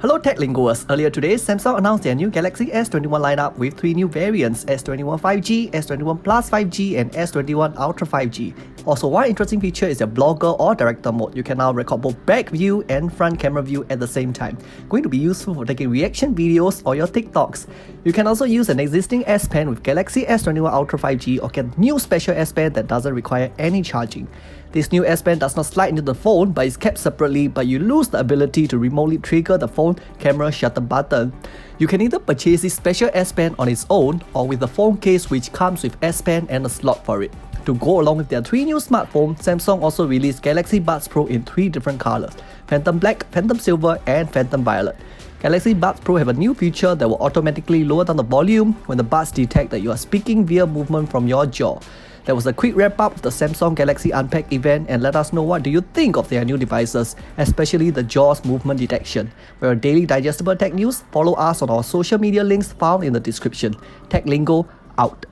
Hello Tech Lingoers! Earlier today, Samsung announced their new Galaxy S21 lineup with 3 new variants: S21 5G, S21 Plus 5G, and S21 Ultra 5G. Also, one interesting feature is the blogger or director mode. You can now record both back view and front camera view at the same time. Going to be useful for taking reaction videos or your TikToks. You can also use an existing S Pen with Galaxy S21 Ultra 5G or get a new special S Pen that doesn't require any charging. This new S Pen does not slide into the phone but is kept separately, but you lose the ability to remotely trigger the phone camera shutter button. You can either purchase this special S Pen on its own or with the phone case which comes with S Pen and a slot for it. To go along with their 3 new smartphones, Samsung also released Galaxy Buds Pro in 3 different colors: Phantom Black, Phantom Silver, and Phantom Violet. Galaxy Buds Pro have a new feature that will automatically lower down the volume when the buds detect that you are speaking via movement from your jaw. That was a quick wrap up of the Samsung Galaxy Unpacked event, and let us know what do you think of their new devices, especially the jaw's movement detection. For your daily digestible tech news, follow us on our social media links found in the description. Tech Lingo out.